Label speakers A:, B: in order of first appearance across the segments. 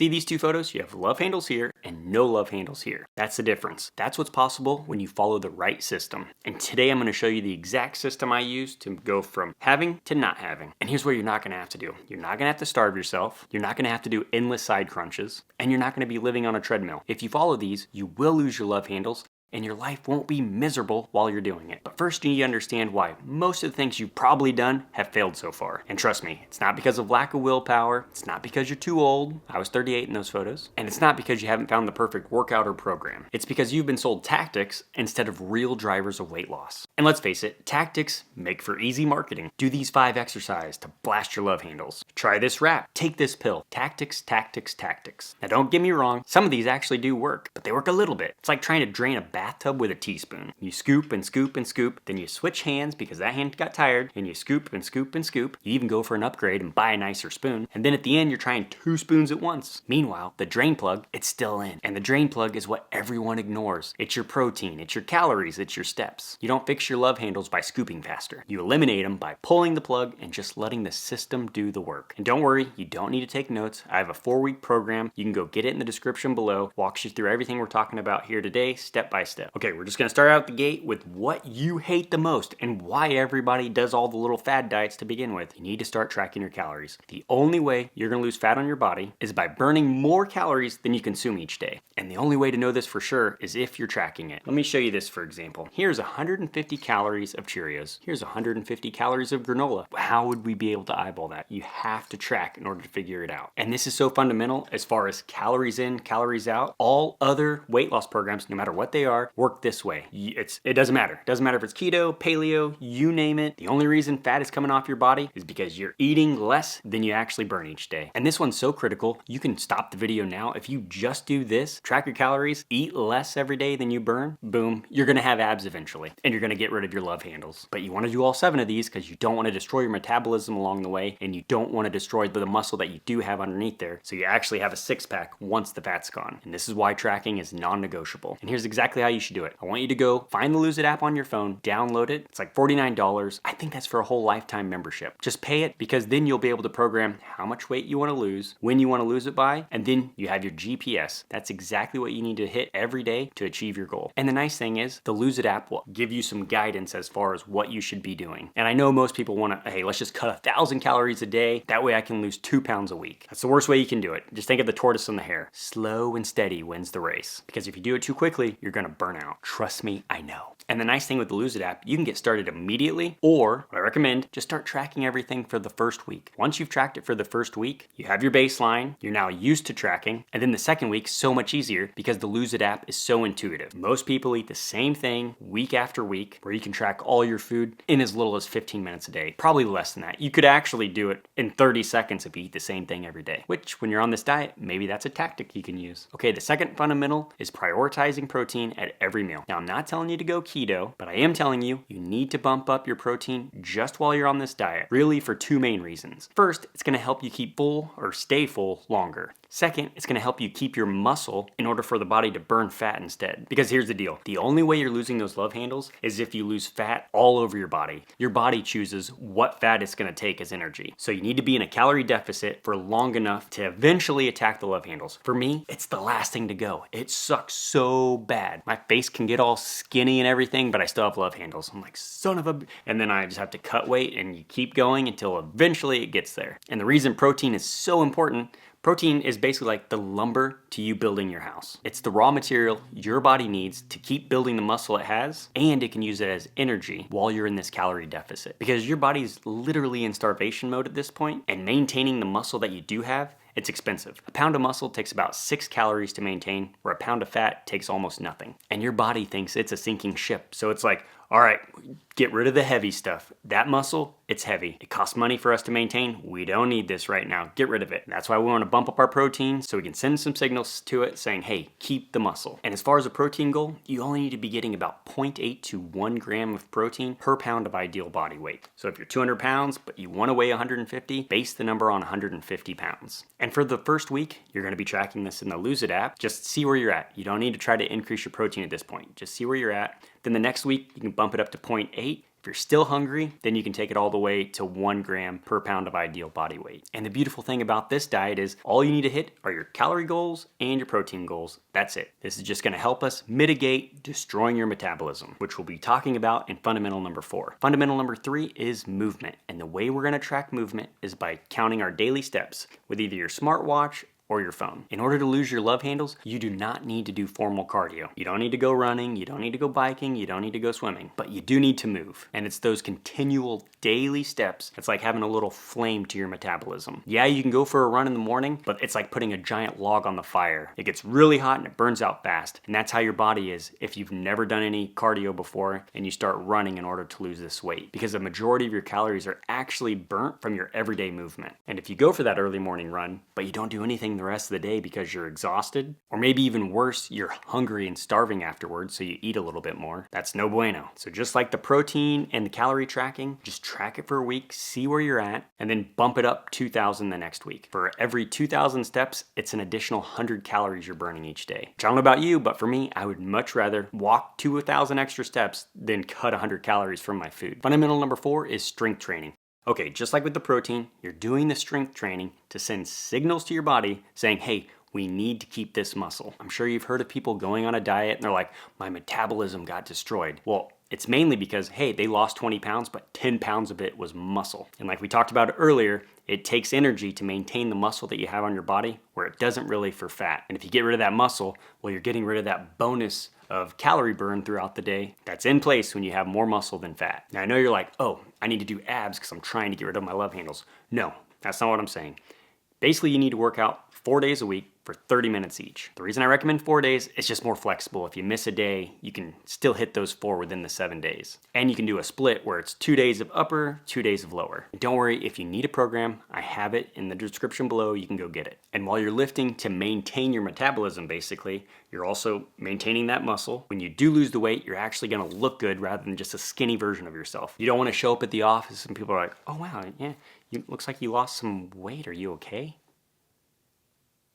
A: See these two photos? You have love handles here and no love handles here. That's the difference. That's what's possible when you follow the right system. And today I'm going to show you the exact system I use to go from having to not having. And here's what you're not going to have to do. You're not going to have to starve yourself. You're not going to have to do endless side crunches. And you're not going to be living on a treadmill. If you follow these, you will lose your love handles and your life won't be miserable while you're doing it. But first you need to understand why most of the things you've probably done have failed so far. And trust me, it's not because of lack of willpower, it's not because you're too old, I was 38 in those photos, and it's not because you haven't found the perfect workout or program. It's because you've been sold tactics instead of real drivers of weight loss. And let's face it, tactics make for easy marketing. Do these 5 exercises to blast your love handles. Try this wrap, take this pill. Tactics, tactics, tactics. Now don't get me wrong, some of these actually do work, but they work a little bit. It's like trying to drain a bathtub with a teaspoon. You scoop and scoop and scoop, then you switch hands because that hand got tired, and you scoop and scoop and scoop. You even go for an upgrade and buy a nicer spoon, and then at the end you're trying 2 spoons at once. Meanwhile, the drain plug, it's still in. And the drain plug is what everyone ignores. It's your protein, it's your calories, it's your steps. You don't fix your love handles by scooping faster. You eliminate them by pulling the plug and just letting the system do the work. And don't worry, you don't need to take notes. I have a 4-week program. You can go get it in the description below. Walks you through everything we're talking about here today, step by step. Okay, we're just gonna start out the gate with what you hate the most and why everybody does all the little fad diets to begin with. You need to start tracking your calories. The only way you're gonna lose fat on your body is by burning more calories than you consume each day. And the only way to know this for sure is if you're tracking it. Let me show you this for example. Here's 150 calories of Cheerios. Here's 150 calories of granola. How would we be able to eyeball that? You have to track in order to figure it out. And this is so fundamental as far as calories in, calories out. All other weight loss programs, no matter what they are, work this way. It doesn't matter. It doesn't matter if it's keto, paleo, you name it. The only reason fat is coming off your body is because you're eating less than you actually burn each day. And this one's so critical, you can stop the video now. If you just do this, track your calories, eat less every day than you burn, boom, you're gonna have abs eventually. And you're gonna get rid of your love handles. But you wanna do all 7 of these because you don't wanna destroy your metabolism along the way, and you don't wanna destroy the muscle that you do have underneath there. So you actually have a 6-pack once the fat's gone. And this is why tracking is non-negotiable. And here's exactly how you should do it. I want you to go find the Lose It app on your phone, download it. It's like $49. I think that's for a whole lifetime membership. Just pay it because then you'll be able to program how much weight you want to lose, when you want to lose it by, and then you have your GPS. That's exactly what you need to hit every day to achieve your goal. And the nice thing is the Lose It app will give you some guidance as far as what you should be doing. And I know most people want to, hey, let's just cut 1,000 calories a day. That way I can lose 2 pounds a week. That's the worst way you can do it. Just think of the tortoise and the hare. Slow and steady wins the race. Because if you do it too quickly, you're going to burn out. Trust me, I know. And the nice thing with the Lose It app, you can get started immediately, or what I recommend, just start tracking everything for the first week. Once you've tracked it for the first week, you have your baseline, you're now used to tracking, and then the second week, so much easier because the Lose It app is so intuitive. Most people eat the same thing week after week, where you can track all your food in as little as 15 minutes a day. Probably less than that. You could actually do it in 30 seconds if you eat the same thing every day, which when you're on this diet, maybe that's a tactic you can use. Okay, the second fundamental is prioritizing protein at every meal. Now, I'm not telling you to go keto, but I am telling you, you need to bump up your protein just while you're on this diet, really for 2 main reasons. First, it's gonna help you keep full or stay full longer. Second, it's gonna help you keep your muscle in order for the body to burn fat instead. Because here's the deal, the only way you're losing those love handles is if you lose fat all over your body. Your body chooses what fat it's gonna take as energy. So you need to be in a calorie deficit for long enough to eventually attack the love handles. For me, it's the last thing to go. It sucks so bad. My face can get all skinny and everything, but I still have love handles. I'm like, son of a... And then I just have to cut weight and you keep going until eventually it gets there. And the reason protein is so important, protein is basically like the lumber to you building your house. It's the raw material your body needs to keep building the muscle it has, and it can use it as energy while you're in this calorie deficit. Because your body's literally in starvation mode at this point, and maintaining the muscle that you do have, it's expensive. A pound of muscle takes about 6 calories to maintain, where a pound of fat takes almost nothing. And your body thinks it's a sinking ship. So it's like, all right, get rid of the heavy stuff. That muscle, it's heavy. It costs money for us to maintain. We don't need this right now. Get rid of it. That's why we want to bump up our protein so we can send some signals to it saying, hey, keep the muscle. And as far as a protein goal, you only need to be getting about 0.8 to 1 gram of protein per pound of ideal body weight. So if you're 200 pounds, but you want to weigh 150, base the number on 150 pounds. And for the first week, you're going to be tracking this in the Lose It app. Just see where you're at. You don't need to try to increase your protein at this point. Just see where you're at. Then the next week, you can bump it up to 0.8, If you're still hungry, then you can take it all the way to 1 gram per pound of ideal body weight. And the beautiful thing about this diet is all you need to hit are your calorie goals and your protein goals. That's it. This is just going to help us mitigate destroying your metabolism, which we'll be talking about in fundamental number 4. Fundamental number 3 is movement. And the way we're going to track movement is by counting our daily steps with either your smartwatch or your phone. In order to lose your love handles, you do not need to do formal cardio. You don't need to go running, you don't need to go biking, you don't need to go swimming, but you do need to move. And it's those continual daily steps. It's like having a little flame to your metabolism. Yeah, you can go for a run in the morning, but it's like putting a giant log on the fire. It gets really hot and it burns out fast. And that's how your body is if you've never done any cardio before and you start running in order to lose this weight. Because the majority of your calories are actually burnt from your everyday movement. And if you go for that early morning run, but you don't do anything the rest of the day because you're exhausted, or maybe even worse, you're hungry and starving afterwards, so you eat a little bit more, that's no bueno. So just like the protein and the calorie tracking, just track it for a week, see where you're at, and then bump it up 2,000 the next week. For every 2,000 steps, it's an additional 100 calories you're burning each day. Which I don't know about you, but for me, I would much rather walk 2,000 extra steps than cut 100 calories from my food. Fundamental number 4 is strength training. Okay, just like with the protein, you're doing the strength training to send signals to your body saying, hey, we need to keep this muscle. I'm sure you've heard of people going on a diet and they're like, my metabolism got destroyed. Well, it's mainly because, hey, they lost 20 pounds, but 10 pounds of it was muscle. And like we talked about earlier, it takes energy to maintain the muscle that you have on your body where it doesn't really for fat. And if you get rid of that muscle, well, you're getting rid of that bonus of calorie burn throughout the day that's in place when you have more muscle than fat. Now I know you're like, oh, I need to do abs because I'm trying to get rid of my love handles. No, that's not what I'm saying. Basically, you need to work out 4 days a week for 30 minutes each. The reason I recommend 4 days, it's just more flexible. If you miss a day, you can still hit those 4 within the 7 days. And you can do a split where it's 2 days of upper, 2 days of lower. And don't worry, if you need a program, I have it in the description below, you can go get it. And while you're lifting to maintain your metabolism, basically, you're also maintaining that muscle. When you do lose the weight, you're actually gonna look good rather than just a skinny version of yourself. You don't wanna show up at the office and people are like, oh wow, yeah, looks like you lost some weight, are you okay?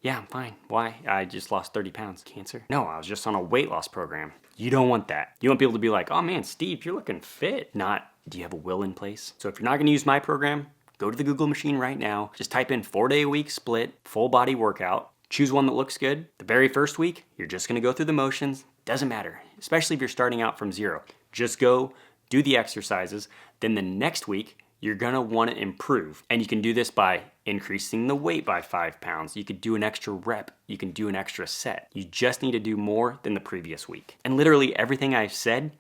A: Yeah, I'm fine. Why? I just lost 30 pounds. Cancer? No, I was just on a weight loss program. You don't want that. You want people to be like, oh man, Steve, you're looking fit. Not, do you have a will in place? So if you're not gonna use my program, go to the Google machine right now. Just type in 4-day-a-week split, full body workout. Choose one that looks good. The very first week, you're just gonna go through the motions. Doesn't matter, especially if you're starting out from 0. Just go, do the exercises. Then the next week, you're gonna wanna improve. And you can do this by increasing the weight by 5 pounds. You could do an extra rep. You can do an extra set. You just need to do more than the previous week. And literally everything I've said,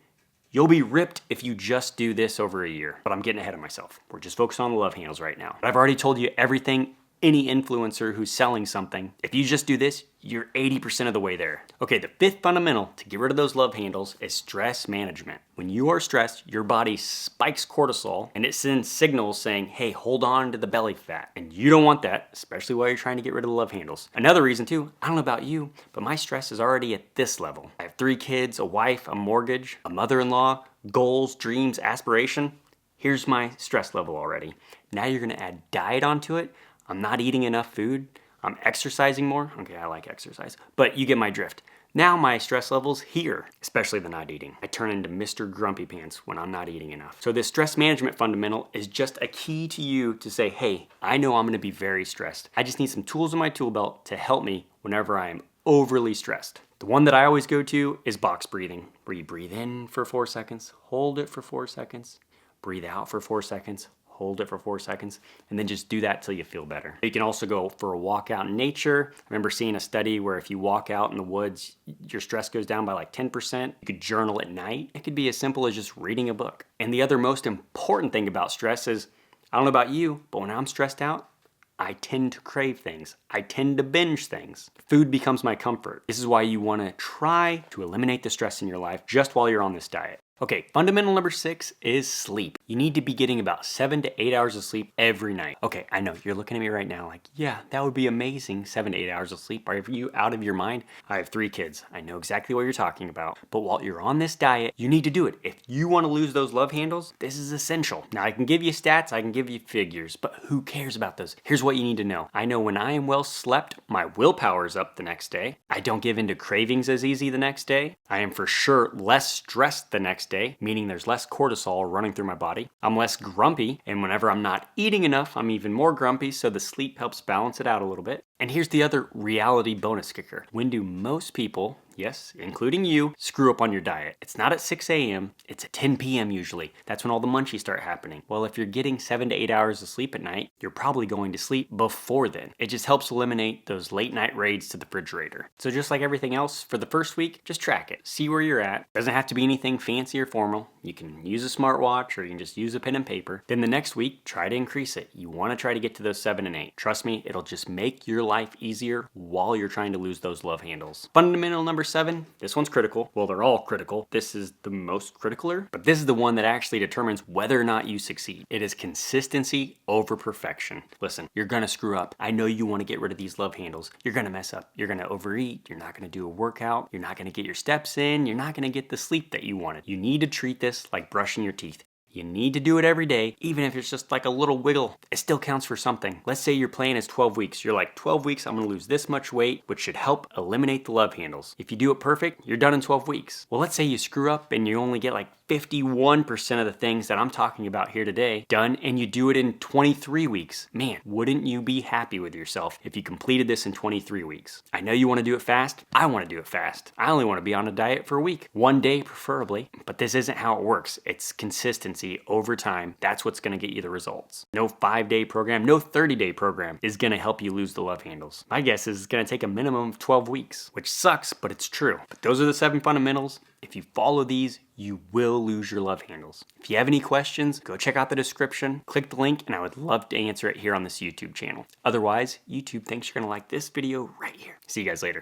A: you'll be ripped if you just do this over a year. But I'm getting ahead of myself. We're just focused on the love handles right now. But I've already told you everything any influencer who's selling something. If you just do this, you're 80% of the way there. Okay, the 5th fundamental to get rid of those love handles is stress management. When you are stressed, your body spikes cortisol and it sends signals saying, hey, hold on to the belly fat. And you don't want that, especially while you're trying to get rid of the love handles. Another reason too, I don't know about you, but my stress is already at this level. I have 3 kids, a wife, a mortgage, a mother-in-law, goals, dreams, aspiration. Here's my stress level already. Now you're gonna add diet onto it. I'm not eating enough food. I'm exercising more. Okay, I like exercise, but you get my drift. Now my stress level's here, especially the not eating. I turn into Mr. Grumpy Pants when I'm not eating enough. So this stress management fundamental is just a key to you to say, hey, I know I'm gonna be very stressed. I just need some tools in my tool belt to help me whenever I am overly stressed. The one that I always go to is box breathing, where you breathe in for 4 seconds, hold it for 4 seconds, breathe out for 4 seconds, hold it for 4 seconds, and then just do that till you feel better. You can also go for a walk out in nature. I remember seeing a study where if you walk out in the woods, your stress goes down by like 10%. You could journal at night. It could be as simple as just reading a book. And the other most important thing about stress is, I don't know about you, but when I'm stressed out, I tend to crave things. I tend to binge things. Food becomes my comfort. This is why you want to try to eliminate the stress in your life just while you're on this diet. Okay, fundamental number 6 is sleep. You need to be getting about 7 to 8 hours of sleep every night. Okay, I know, you're looking at me right now like, yeah, that would be amazing, 7 to 8 hours of sleep. Are you out of your mind? I have 3 kids. I know exactly what you're talking about. But while you're on this diet, you need to do it. If you want to lose those love handles, this is essential. Now, I can give you stats, I can give you figures, but who cares about those? Here's what you need to know. I know when I am well slept, my willpower is up the next day. I don't give in to cravings as easy the next day. I am for sure less stressed the next next day, meaning there's less cortisol running through my body. I'm less grumpy, and whenever I'm not eating enough, I'm even more grumpy, so the sleep helps balance it out a little bit. And here's the other reality bonus kicker. When do most people, yes, including you, screw up on your diet? It's not at 6 a.m., it's at 10 p.m. usually. That's when all the munchies start happening. Well, if you're getting 7 to 8 hours of sleep at night, you're probably going to sleep before then. It just helps eliminate those late night raids to the refrigerator. So just like everything else, for the first week, just track it. See where you're at. Doesn't have to be anything fancy or formal. You can use a smartwatch or you can just use a pen and paper. Then the next week, try to increase it. You want to try to get to those 7 and 8. Trust me, it'll just make your life easier while you're trying to lose those love handles. Fundamental number 7, this one's critical. Well, they're all critical. This is the most criticaler, but this is the one that actually determines whether or not you succeed. It is consistency over perfection. Listen, you're gonna screw up. I know you want to get rid of these love handles. You're gonna mess up. You're gonna overeat. You're not gonna do a workout. You're not gonna get your steps in. You're not gonna get the sleep that you wanted. You need to treat this like brushing your teeth. You need to do it every day, even if it's just like a little wiggle. It still counts for something. Let's say your plan is 12 weeks. You're like, 12 weeks, I'm gonna lose this much weight, which should help eliminate the love handles. If you do it perfect, you're done in 12 weeks. Well, let's say you screw up and you only get like 51% of the things that I'm talking about here today done, and you do it in 23 weeks. Man, wouldn't you be happy with yourself if you completed this in 23 weeks? I know you want to do it fast. I want to do it fast. I only want to be on a diet for a week. 1 day preferably, but this isn't how it works. It's consistency over time. That's what's going to get you the results. No 5-day program, no 30-day program is going to help you lose the love handles. My guess is it's going to take a minimum of 12 weeks, which sucks, but it's true. But those are the 7 fundamentals. If you follow these, you will lose your love handles. If you have any questions, go check out the description, click the link, and I would love to answer it here on this YouTube channel. Otherwise, YouTube thinks you're gonna like this video right here. See you guys later.